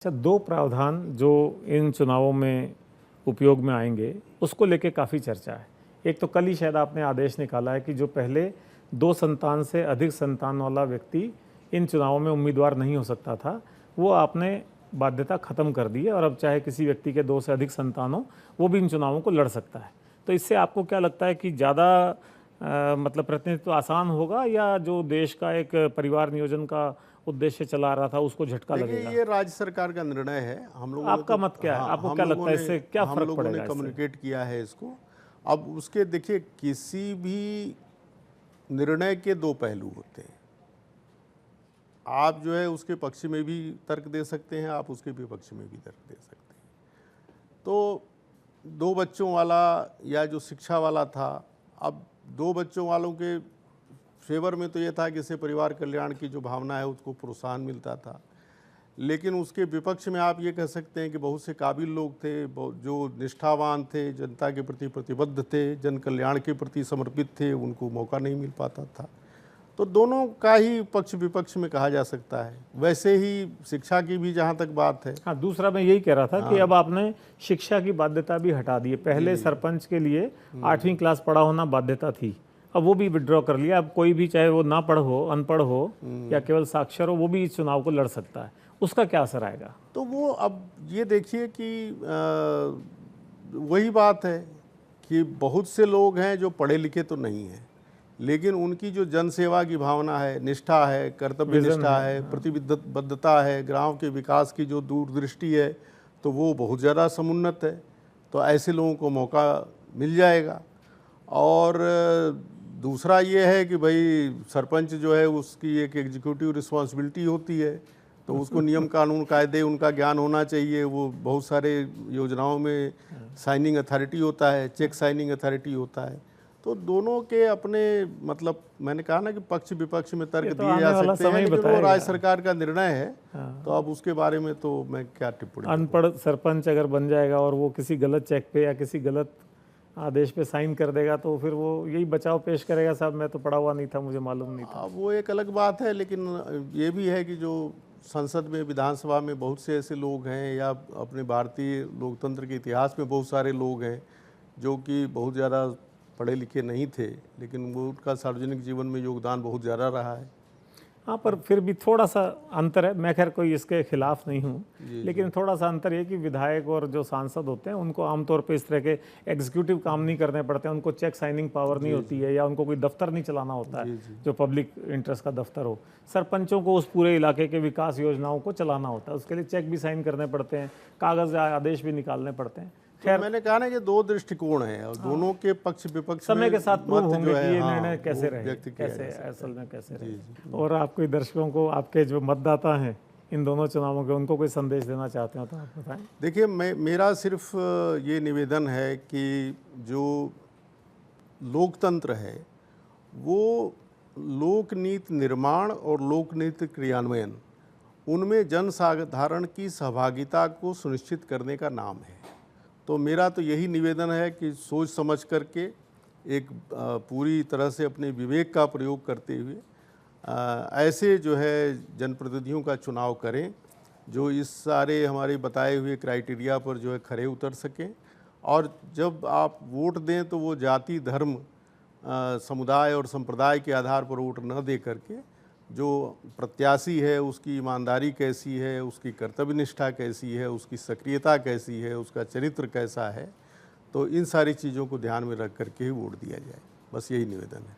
अच्छा, दो प्रावधान जो इन चुनावों में उपयोग में आएंगे उसको लेके काफ़ी चर्चा है। एक तो कल ही शायद आपने आदेश निकाला है कि जो पहले 2 संतान से अधिक संतान वाला व्यक्ति इन चुनावों में उम्मीदवार नहीं हो सकता था, वो आपने बाध्यता ख़त्म कर दी है और अब चाहे किसी व्यक्ति के 2 से अधिक संतान हो वो भी इन चुनावों को लड़ सकता है। तो इससे आपको क्या लगता है कि ज़्यादा मतलब प्रतिनिधित्व आसान होगा या जो देश का एक परिवार नियोजन का उद्देश्य चला रहा था उसको झटका देखिए, लगेगा? ये राज्य सरकार का निर्णय है। हम लोगों ने आपका तो मत क्या है? हाँ, आपको क्या लगता है इससे क्या हम फ़र्क लोगों ने पड़ेगा इससे? कम्युनिकेट किया है इसको। अब उसके देखिए, किसी भी निर्णय के दो पहलू होते हैं। आप जो है उसके पक्ष में भी तर्क दे सकते हैं, आप उसके विपक्ष में भी तर्क दे सकते हैं। तो 2 बच्चों वाला या जो शिक्षा वाला था, अब 2 बच्चों वालों के फेवर में तो ये था कि इससे परिवार कल्याण की जो भावना है उसको प्रोत्साहन मिलता था। लेकिन उसके विपक्ष में आप ये कह सकते हैं कि बहुत से काबिल लोग थे, जो निष्ठावान थे, जनता के प्रति प्रतिबद्ध थे, जन कल्याण के प्रति समर्पित थे, उनको मौका नहीं मिल पाता था। तो दोनों का ही पक्ष विपक्ष में कहा जा सकता है। वैसे ही शिक्षा की भी जहाँ तक बात है, हाँ, दूसरा मैं यही कह रहा था कि अब आपने शिक्षा की बाध्यता भी हटा दी है। पहले सरपंच के लिए 8वीं क्लास पढ़ा होना बाध्यता थी, अब वो भी विड्रॉ कर लिया। अब कोई भी, चाहे वो ना पढ़ हो, अनपढ़ हो या केवल साक्षर हो, वो भी इस चुनाव को लड़ सकता है। उसका क्या असर आएगा? तो वो अब ये देखिए कि वही बात है कि बहुत से लोग हैं जो पढ़े लिखे तो नहीं हैं, लेकिन उनकी जो जन सेवा की भावना है, निष्ठा है, कर्तव्य निष्ठा है, प्रतिबद्धता है, गांव के विकास की जो दूरदृष्टि है, तो वो बहुत ज़्यादा समुन्नत है। तो ऐसे लोगों को मौका मिल जाएगा। और दूसरा ये है कि भाई सरपंच जो है उसकी एक एग्जीक्यूटिव रिस्पॉन्सिबिलिटी होती है, तो उसको नियम कानून कायदे उनका ज्ञान होना चाहिए। वो बहुत सारे योजनाओं में साइनिंग अथॉरिटी होता है, चेक साइनिंग अथॉरिटी होता है। तो दोनों के अपने, मतलब मैंने कहा ना कि पक्ष विपक्ष में तर्क दिए जा सकते हैं, लेकिन वो राज्य सरकार का निर्णय है। तो अब उसके बारे में तो मैं क्या टिप्पणी। अनपढ़ सरपंच अगर बन जाएगा और वो किसी गलत चेक पे या किसी गलत आदेश पे साइन कर देगा तो फिर वो यही बचाव पेश करेगा, साहब मैं तो पढ़ा हुआ नहीं था, मुझे मालूम नहीं था। अब वो एक अलग बात है, लेकिन ये भी है कि जो संसद में, विधानसभा में बहुत से ऐसे लोग हैं, या अपने भारतीय लोकतंत्र के इतिहास में बहुत सारे लोग हैं जो कि बहुत ज़्यादा पढ़े लिखे नहीं थे, लेकिन वो उनका सार्वजनिक जीवन में योगदान बहुत ज़्यादा रहा है। हाँ, पर फिर भी थोड़ा सा अंतर है। मैं खैर कोई इसके खिलाफ नहीं हूँ, लेकिन थोड़ा सा अंतर ये कि विधायक और जो सांसद होते हैं उनको आमतौर पे इस तरह के एग्जीक्यूटिव काम नहीं करने पड़ते हैं, उनको चेक साइनिंग पावर नहीं होती है, या उनको कोई दफ्तर नहीं चलाना होता है जो पब्लिक इंटरेस्ट का दफ्तर हो। सरपंचों को उस पूरे इलाके के विकास योजनाओं को चलाना होता है, उसके लिए चेक भी साइन करने पड़ते हैं, कागज़ आदेश भी निकालने पड़ते हैं। खैर, मैंने कहा ना कि 2 दृष्टिकोण हैं और दोनों के पक्ष विपक्ष समय के साथ प्रूव होंगे कि ये निर्णय कैसे रहे, कैसे असल में कैसे रहे। और आप कोई दर्शकों को, आपके जो मतदाता हैं इन दोनों चुनावों के, उनको कोई संदेश देना चाहते हो तो आप बताएं। देखिए, मेरा सिर्फ ये निवेदन है कि जो लोकतंत्र है वो लोकनीति निर्माण और लोकनीति क्रियान्वयन, उनमें जन साधारण की सहभागिता को सुनिश्चित करने का नाम है। तो मेरा तो यही निवेदन है कि सोच समझ करके एक पूरी तरह से अपने विवेक का प्रयोग करते हुए ऐसे जो है जनप्रतिनिधियों का चुनाव करें जो इस सारे हमारे बताए हुए क्राइटेरिया पर जो है खरे उतर सकें। और जब आप वोट दें तो वो जाति, धर्म, समुदाय और संप्रदाय के आधार पर वोट न दे करके जो प्रत्याशी है उसकी ईमानदारी कैसी है, उसकी कर्तव्यनिष्ठा कैसी है, उसकी सक्रियता कैसी है, उसका चरित्र कैसा है, तो इन सारी चीज़ों को ध्यान में रख करके ही वोट दिया जाए। बस यही निवेदन है।